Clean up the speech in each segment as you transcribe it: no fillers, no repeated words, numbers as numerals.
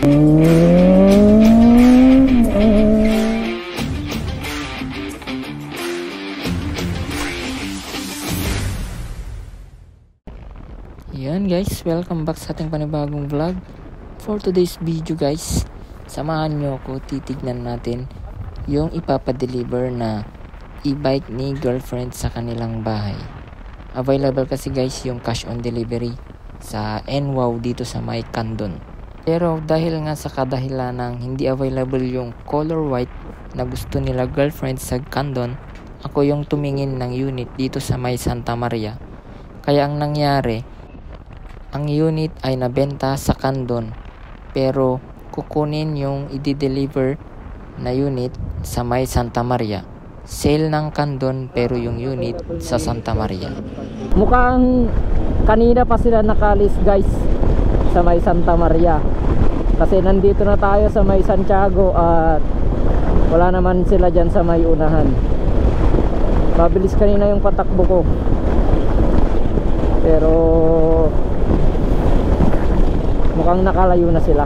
Yan guys, welcome back sa ating panibagong vlog. For today's video guys, samahan nyo ako, titignan natin yung ipapadeliver na e-bike ni girlfriend sa kanilang bahay. Available kasi guys yung cash on delivery sa NWOW dito sa may Candon. Pero dahil nga sa kadahilan ng hindi available yung color white na gusto nila girlfriend sa Candon, ako yung tumingin ng unit dito sa may Santa Maria. Kaya ang nangyari, ang unit ay nabenta sa Candon, pero kukunin yung i-deliver na unit sa may Santa Maria. Sale ng Candon pero yung unit sa Santa Maria. Mukhang kanina pa sila nakalis guys sa may Santa Maria. Kasi nandito na tayo sa may Santiago at wala naman sila dyan sa may unahan. Mabilis kanina yung patakbo ko. Pero mukhang nakalayo na sila.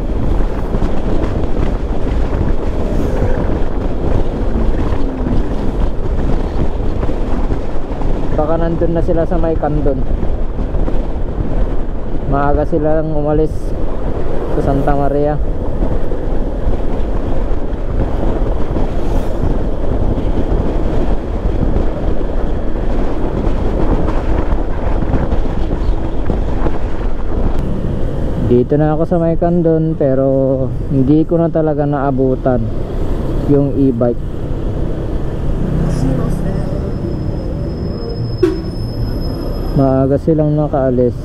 Baka nandun na sila sa may Candon. Maaga silang umalis sa Santa Maria. Dito na ako sa may Candon pero hindi ko na talaga naabutan yung e-bike. Maaga silang nakaalis.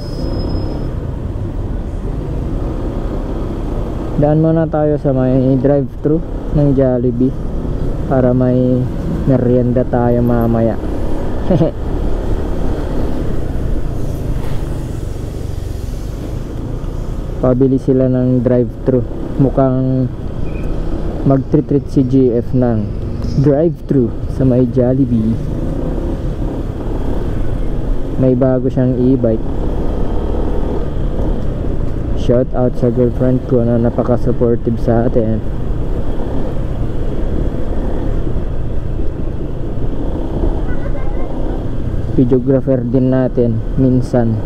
Daan muna tayo sa may drive-thru ng Jollibee para may merienda tayo mamaya. Pabili sila ng drive-thru. Mukhang mag-treat si GF ng drive-thru sa may Jollibee. May bago siyang e-bike. Shout out sa girlfriend ko na napaka-supportive sa atin. Videographer din natin minsan.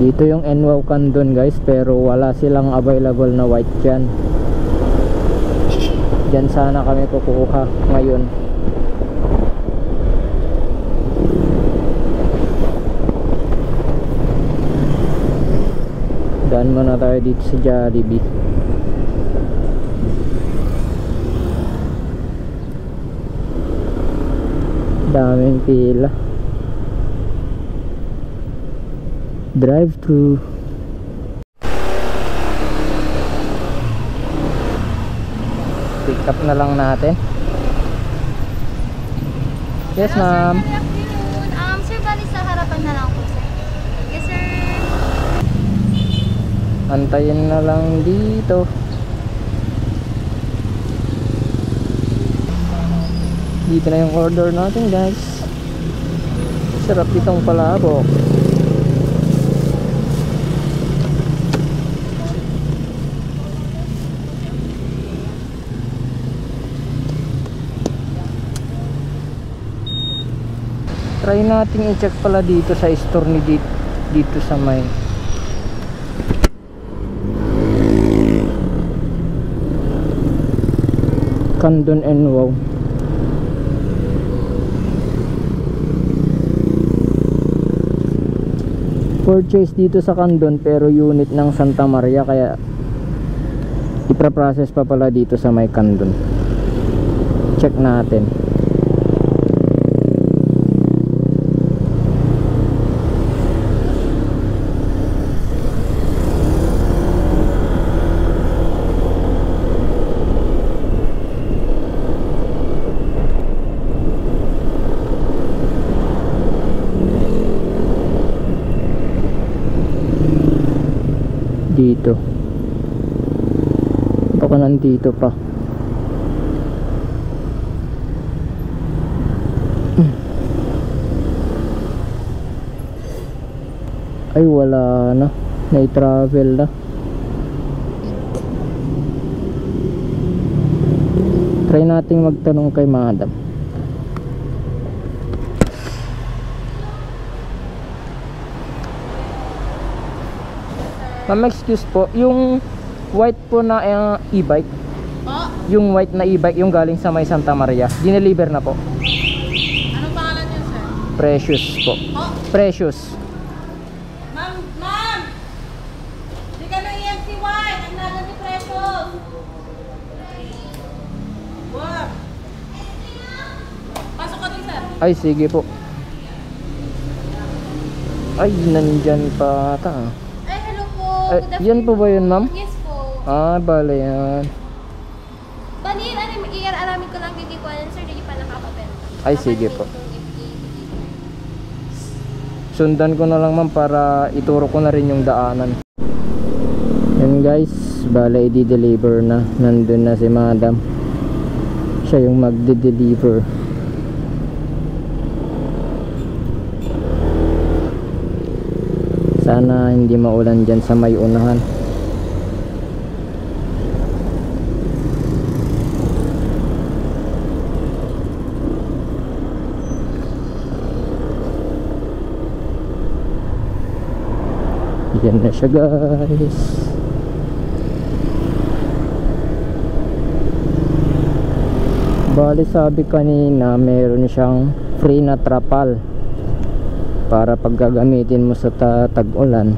Dito yung NWOW Candon guys, pero wala silang available na white dyan. Dyan sana kami kukuha ngayon. Daan muna tayo dito sa Jollibee. Daming pila. Drive-thru. Pick up na lang natin. Yes ma'am. Good afternoon. Sir, bali sa harapan na lang po sir. Yes sir. Antayin na lang dito. Dito na yung order natin guys. Sarap itong palabok. Try natin i-check pala dito sa store ni dito sa may Candon NWOW. Purchase dito sa Candon pero unit ng Santa Maria, kaya ipra-process pa pala dito sa may Candon. Check natin. Dito Baka nandito pa. Ay, wala na. Nai-travel na. Try nating magtanong kay madam. Ma'am, excuse po, yung white po na e-bike, yung white na e-bike, yung galing sa may Santa Maria, dineliver na po. Anong pangalan niyo, sir? Precious po. Precious. Ma'am! Di ka ng EMC white! Ang naga ni Precious! Wow! Pasok ka din, sir. Ay, sige po. Ay, nandyan pa ata. Ay, hello po. Ay, Good yan po ba yun, ma'am? Yes po. Ah, bale yan. Banin, i-aramin ko lang hindi ko alam, sir. Hindi pa nakapapel. Ay, sige po. Sundan ko na lang, ma'am, para ituro ko na rin yung daanan. Yan guys, bale i-deliver na. Nandun na si madam. Siya yung magde-deliver. Sana hindi maulan dyan sa may unahan. Yan na siya guys. Bali sabi kanina meron siyang free na trapal para pag gagamitin mo sa tag-ulan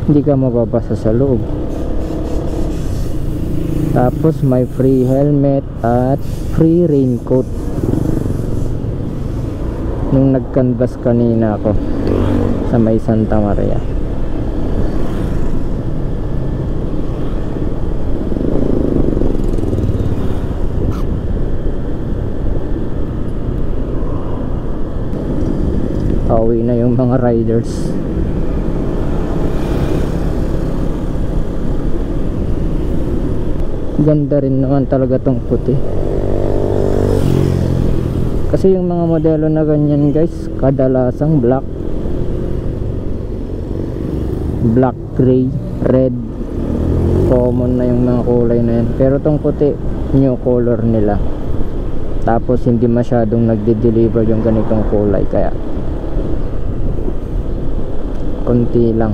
hindi ka mababasa sa loob. Tapos may free helmet at free raincoat. Nung nag-canvas kanina ako sa may Santa Maria. Pauwi na yung mga riders. Ganda rin naman talaga tong puti. Kasi yung mga modelo na ganyan guys, kadalasang black, gray, red, common na yung mga kulay na yan. Pero tong puti, new color nila. Tapos hindi masyadong nagde-deliver yung ganitong kulay, kaya konti lang.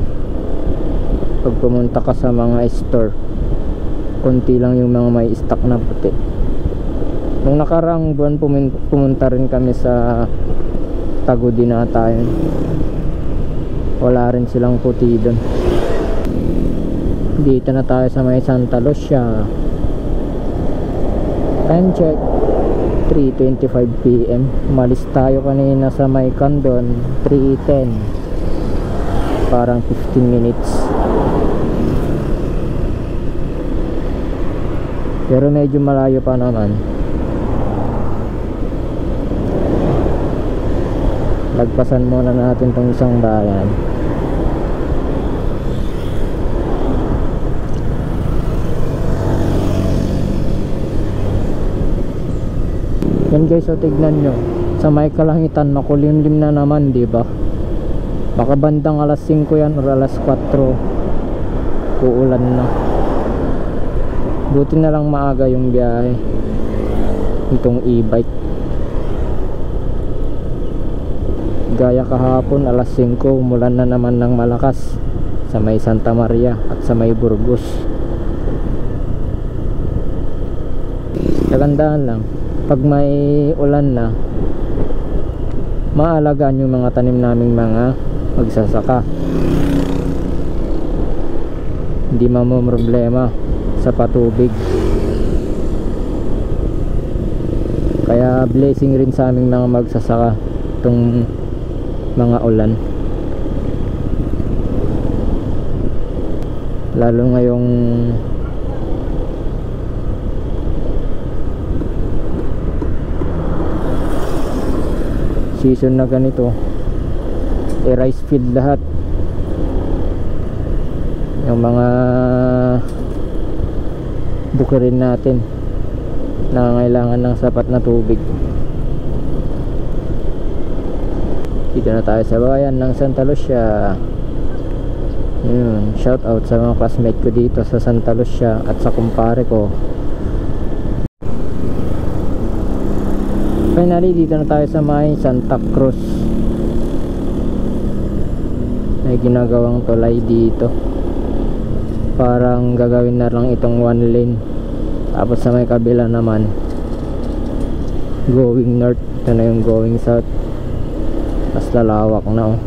Pag pumunta ka sa mga store, konti lang yung mga may stock na puti. Nung nakaraang buwan pumunta rin kami sa Tagudi na tayo. Wala rin silang puti doon. Dito na tayo sa may Santa Lucia. Time check 3:25 PM. Umalis tayo kanina sa may Candon 3:10. Parang 15 minutes. Pero medyo malayo pa naman. Lagpasan muna natin tong isang bayan. Yan guys, so tignan nyo. Sa may kalangitan, makulimlim na naman, diba? Baka bandang alas 5 yan or alas 4 uulan na. Buti na lang maaga yung biyahe itong e-bike. Gaya kahapon alas 5 umulan na naman ng malakas sa may Santa Maria at sa may Burgos. Kagandaan lang, pag may ulan na, maalagaan yung mga tanim naming mga magsasaka. Hindi problema sa patubig. Kaya blessing rin sa aming mga magsasaka itong mga ulan. Lalo ngayong season na ganito, rice field lahat. Yung mga bukirin natin. Nangangailangan ng sapat na tubig. Dito na tayo sa bayan ng Santa Lucia. Yun, shout out sa mga classmate ko dito sa Santa Lucia at sa kumpare ko. Finally, dito na tayo sa may Santa Cruz. May ginagawang tulay dito. Parang gagawin na lang itong one lane. Tapos sa may kabila naman, going north. Ito na yung going south. Mas lalawak na, oh.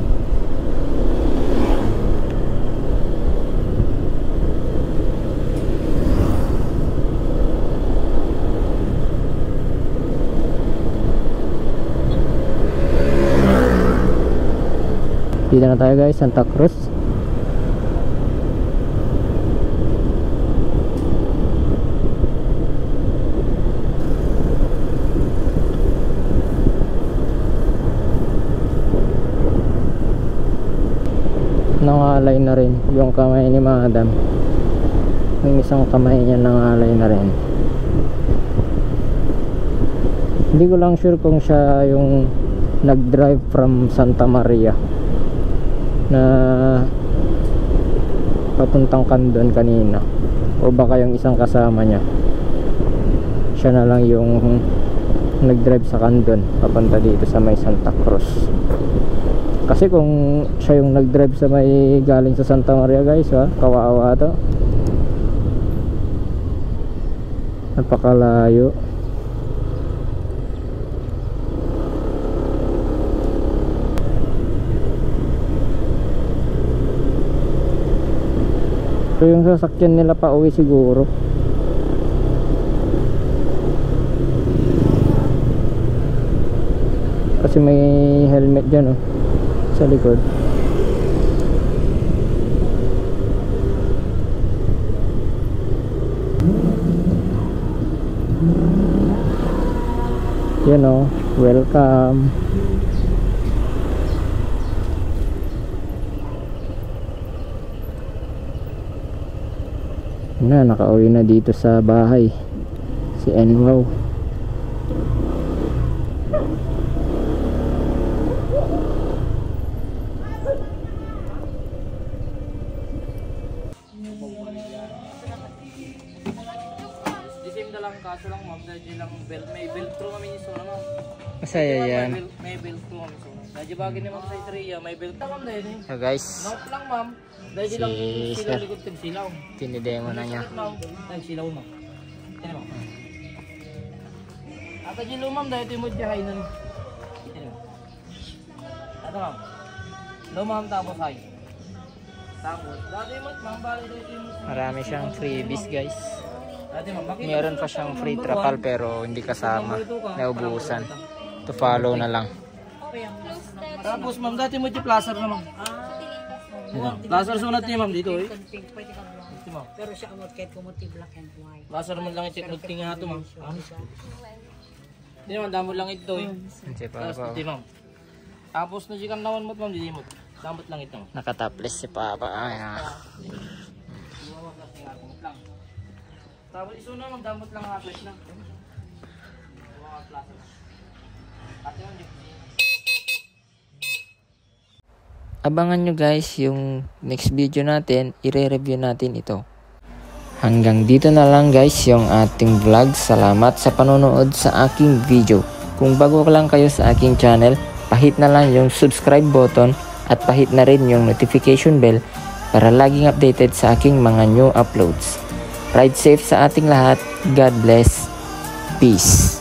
Dito na tayo guys, Santa Cruz. Nangalay na rin yung kamay ni Madam. Yung isang kamay niya nangalay na rin. Hindi ko lang sure kung siya yung nag-drive from Santa Maria na papuntang Candon kanina, o baka yung isang kasama niya siya na lang yung nag-drive sa Candon papunta dito sa may Santa Cruz. Kasi kung siya yung nag-drive sa may galing sa Santa Maria guys, ha, kawawa to, napakalayo. So yung sasakyan nila pa uwi siguro. Kasi may helmet dyan, oh, sa likod. Yan, oh, welcome. Na, nakauwi na dito sa bahay si Enwow. Disim na lang, kaso lang ma'am, dahil lang belt, may belt through kami ni Sona ma'am. Masaya yan. May belt through kami Sona. Dahil bagay ni ma'am sa Itria, may belt na ma'am dahil eh. So guys, Note lang ma'am, dahil Si lang Sir. silaw likod kang silaw. tinidemo na niya. Ma'am, dahil silaw ma'am. Yan ma'am. At dahil ma'am, dahil ito yung mudyahay nun. Yan ma'am. Ito ma'am. Low ma'am, tapos high. Tapos, dati ma'am, bali dahil yung... Marami siyang freebies guys. Dati ma'am, makita Meron mo pa na siyang siya, free number trapal one. pero hindi kasama. Naubusan. To follow na lang. Tapos ma'am, dati mo yung placer na ma'am. Placer sunod niya ma'am dito eh. Ito ma'am. Pero siya amot kahit kumuti black and white. Placer man lang ito, tingnan nga ito ma'am. Hindi naman, damo lang ito eh. Hindi pa Tapos pa. ito ma'am. Tapos na siya nawan mo ma'am, hindi mo. Damot lang ito ma'am. Nakatapless si Papa. Ay, Tapos iso na ma'am, damot lang ang flash na. Ate ma'am, abangan nyo guys yung next video natin, ire-review natin ito. Hanggang dito na lang guys yung ating vlog. Salamat sa panonood sa aking video. Kung bago ka lang kayo sa aking channel, pahit na lang yung subscribe button at pahit na rin yung notification bell para laging updated sa aking mga new uploads. Ride safe sa ating lahat. God bless. Peace.